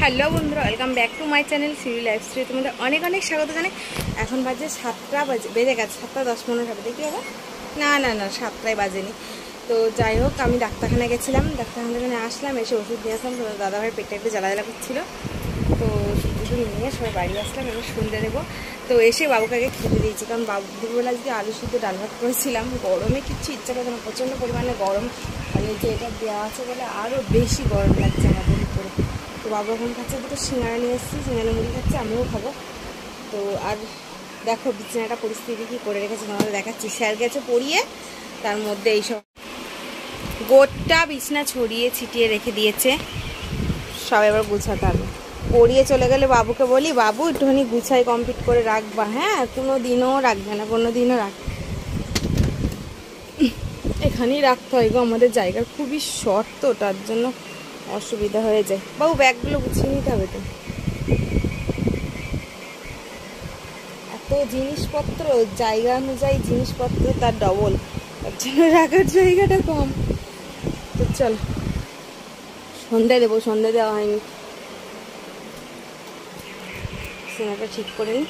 Hello বন্ধুরা, welcome back to my channel Siri lifestyle. তোমাদের অনেক অনেক স্বাগত জানাই। এখন বাজে 7টা বেজে গেছে, 7টা 10-15 হবে। দেখি বাবা, না 7টায় বাজেনি। তো যাই হোক, আমি ডাক্তারখানায় গেছিলাম, ডাক্তারখানায় আসলাম, এসে ওষুধ নিয়ে আসলাম। তো দাদাভাই পেটটা একটু জ্বালা করছিল, তো ওষুধ নিয়ে সবাই বাড়ি আসলাম। এবার সন্ধ্যে দেবো। তো এসে বাবুকে আগে খেতে দিয়েছি, কারণ বাবু দুপুরবেলা আজকে আলু সিদ্ধ ডাল ভাত করেছিলাম। গরমে কিচ্ছু ইচ্ছা করছে না, প্রচণ্ড পরিমাণে গরম। আর এই যে এটা দেওয়া আছে বলে আরও বেশি গরম লাগছে আমাদের উপরে। তো বাবু এখন খাচ্ছে, দুটো সিঙ্গারা নিয়ে এসেছি, সিঙ্গারা মুড়ি খাচ্ছে, আমিও খাবো। তো আর দেখো বিছানাটা পরিস্থিতি কী করে রেখেছে তোমাদের দেখাচ্ছি। স্যার গেছে পড়িয়ে, তার মধ্যে এইসব গোটা বিছনা ছড়িয়ে ছিটিয়ে রেখে দিয়েছে। সব এবার গুছাতে হবে। পড়িয়ে চলে গেলে বাবুকে বলি, বাবু একটুখানি গুছাই কমপ্লিট করে রাখবা। হ্যাঁ, কোনো দিনও রাখবে না, কোনো দিনও রাখবে। এখানেই রাখতে হয় গো, আমাদের জায়গার খুবই শর্ট, তো তার জন্য অসুবিধা হয়ে যায়। বাবু ব্যাগগুলো গুছিয়ে নিতে হবে তো। এত জিনিসপত্র, জায়গা অনুযায়ী জিনিসপত্র তার ডবল, তার জন্য রাখার জায়গাটা কম। তো চল, সন্ধ্যে দেবো, সন্ধ্যে দেওয়া হয়নি। সিনেমাটা ঠিক করে নিই।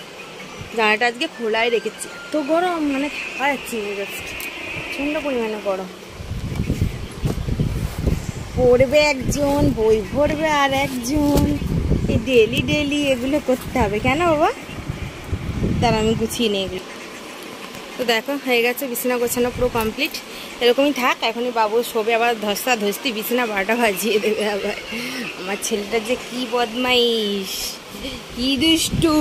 জানালাটা আজকে খোলাই রেখেছি, এত গরম মানে থাকা যাচ্ছে না, জাস্ট প্রচণ্ড পরিমাণে গরম। পড়বে একজন, বই ভরবে আর একজন, এই ডেলি ডেলি এগুলো করতে হবে কেন বাবা? তার আমি গুছিয়ে নিয়ে এগুলো। তো দেখো হয়ে গেছে, বিছানা গোছানো পুরো কমপ্লিট। এরকমই থাক, এখনই বাবু শোবে, আবার ধস্তা ধস্তি বিছানা 12টা বাজিয়ে দেবে আবার। আমার ছেলেটা যে কি বদমাইশ, কি দুষ্টু।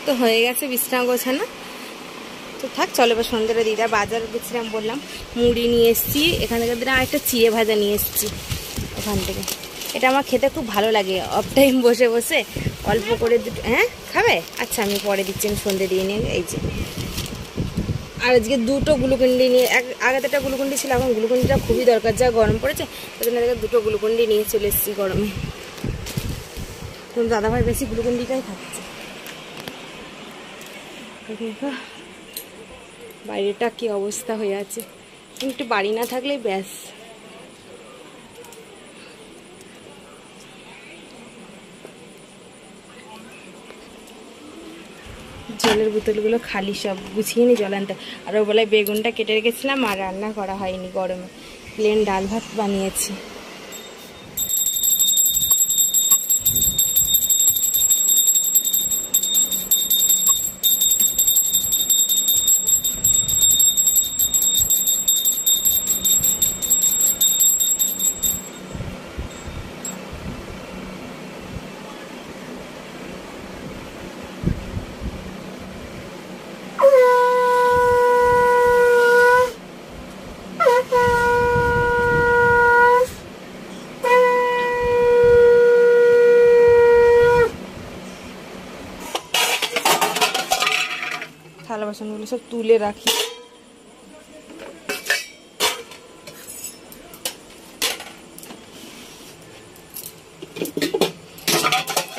তো হয়ে গেছে বিছানা গোছানো, তো থাক। চলো এবার সন্ধ্যাটা দিদা বাজার গেছিলাম বললাম, মুড়ি নিয়ে এসেছি এখান থেকে, দিন একটা চিড়ে ভাজা নিয়ে এসেছি ওখান থেকে। এটা আমার খেতে খুব ভালো লাগে, অফ টাইম বসে বসে অল্প করে দুটো। হ্যাঁ খাবে? আচ্ছা আমি পরে দিচ্ছি, আমি সন্ধ্যে দিয়ে নিয়ে। এই যে, আর আজকে দুটো গ্লুকন্ডি নিয়ে, আগে একটা গ্লুকন্ডি ছিল, এখন গ্লুকন্ডিটা খুবই দরকার, যা গরম পড়েছে। ওই জন্য দুটো গ্লুকন্ডি নিয়ে চলে এসেছি গরমে। দাদাভাই বেশি গ্লুকন্ডিটাই খাচ্ছে। বাইরেটা কি অবস্থা হয়ে আছে, একটু বাড়ি না থাকলেই ব্যাস। জলের বোতলগুলো খালি, সব গুছিয়ে নি জল আনতে। আর ওই বেলায় বেগুনটা কেটে রেখেছিলাম, আর রান্না করা হয়নি গরমে, প্লেন ডাল ভাত বানিয়েছি। থালা বাসনগুলো সব তুলে রাখি।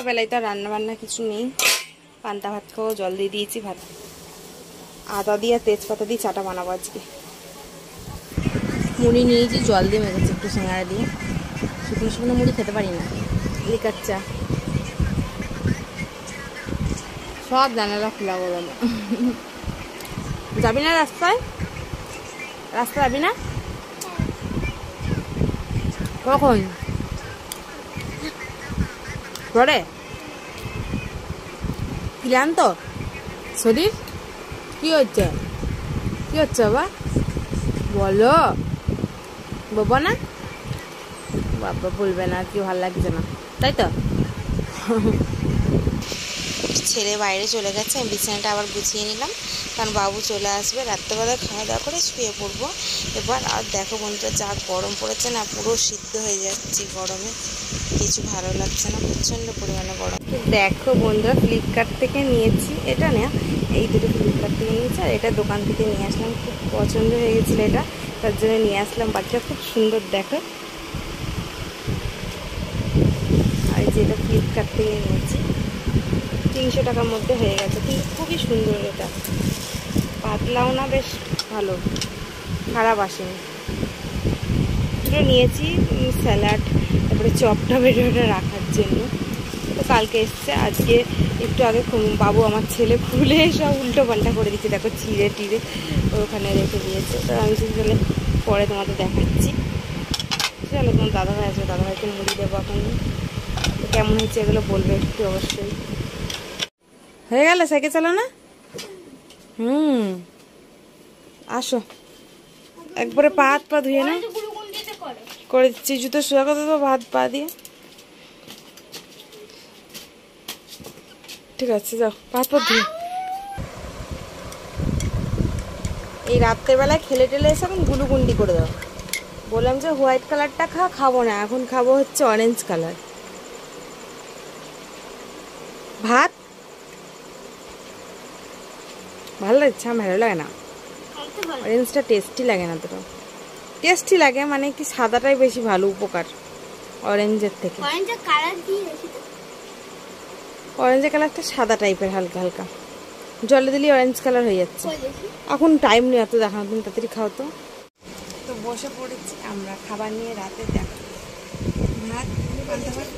বেলায় তো রান্না বান্না কিছু নেই, পান্তা ভাত খাবো, জল দিয়ে দিয়েছি। ভাত আদা দিয়ে তেজপাতা দিয়ে চাটা বানাবো আজকে। মুড়ি নিয়েছি, জল দিয়ে মেখেছি একটু সিঙ্গারা দিয়ে। শুকনো শুকনো মুড়ি খেতে পারি না, লিকার চা সব জানালা খোলা গরম। যাবি না রাস্তায়? রাস্তা যাবি না কখন? পরে ক্লান্ত শরীর? কি হচ্ছে, কি হচ্ছে বাবা বলো? বাবা না, বাবা বলবে না, কি ভালো লাগছে না তাই তো। ছেলে বাইরে চলে গেছে, আমি বিছানাটা আবার গুছিয়ে নিলাম, কারণ বাবু চলে আসবে। রাত্রেবেলা খাওয়া দাওয়া করে শুয়ে পড়বো এবার। আর দেখো বন্ধুরা, যা গরম পড়েছে না, পুরো সিদ্ধ হয়ে যাচ্ছে গরমে, কিছু ভালো লাগছে না, প্রচণ্ড পরিমাণে গরম। দেখো বন্ধুরা, ফ্লিপকার্ট থেকে নিয়েছি এটা, না এই দুটো ফ্লিপকার্ট থেকে নিয়েছি, আর এটা দোকান থেকে নিয়ে আসলাম। খুব পছন্দ হয়ে গেছিলো এটা, তার জন্য নিয়ে আসলাম। বাচ্চা খুব সুন্দর দেখো। আর যেটা ফ্লিপকার্ট থেকে নিয়েছি 300 টাকার মধ্যে হয়ে গেছে, কিন্তু খুবই সুন্দর। এটা পাতলাও না, বেশ ভালো, খারাপ আসেনি। জিনিসপত্র নিয়েছি, স্যালাড, তারপরে চপটা বেটে রাখার জন্য। তো কালকে এসছে, আজকে একটু আগে বাবু আমার ছেলে খুলে সব উল্টো পাল্টা করে দিচ্ছে, দেখো চিড়ে টিড়ে ওখানে রেখে দিয়েছে। তো আমি তাহলে পরে তোমাদের দেখাচ্ছি। চলো, তোমার দাদাভাই আসবে, দাদাভাইকে মুড়ি দেবো এখন। কেমন হয়েছে এগুলো বলবে একটু অবশ্যই। হয়ে গেল সাইকেল চালাও না? আসো, একবারে পা হাত পা ধুয়ে না করে দিচ্ছি, জুতো সোজা করে দেবো হাত পা দিয়ে। ঠিক আছে, যাও পা হাত পা ধুয়ে। এই রাত্রেবেলায় খেলে টেলে এসে এখন গুলুগুন্ডি করে দাও। বললাম যে হোয়াইট কালারটা খাবো না, এখন খাবো হচ্ছে অরেঞ্জ কালার ভাত। ভালো লাগছে? আমার ভালো লাগে না, অরেঞ্জটা টেস্টি লাগে না, তোটা টেস্টি লাগে মানে কি সাদাটাই বেশি ভালো উপকার অরেঞ্জের থেকে। অরেঞ্জের কালারটা সাদা টাইপের, হালকা হালকা জলে দিলে অরেঞ্জ কালার হয়ে যাচ্ছে। এখন টাইম নেই এত দেখানো, তুমি তাড়াতাড়ি খাও। তো তো বসে পড়েছি আমরা খাবার নিয়ে। রাতে দেখো ভাত, পান্তা ভাত,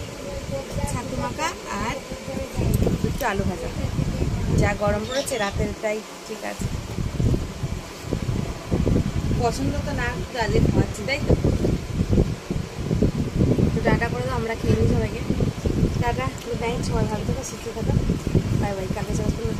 ছাতু মাখা আর একটু আলু ভাজা। যা গরম পড়েছে রাতেরটাই ঠিক আছে। পছন্দ তো না গালে খাওয়াচ্ছি, তাই তো। টাটা করে দাও, আমরা খেয়ে নিই সবাইকে। টাটা, গুড নাইট, সবাই ভালো থাকো, সুস্থ থাকো, বাই বাই। কালকে সকাল করে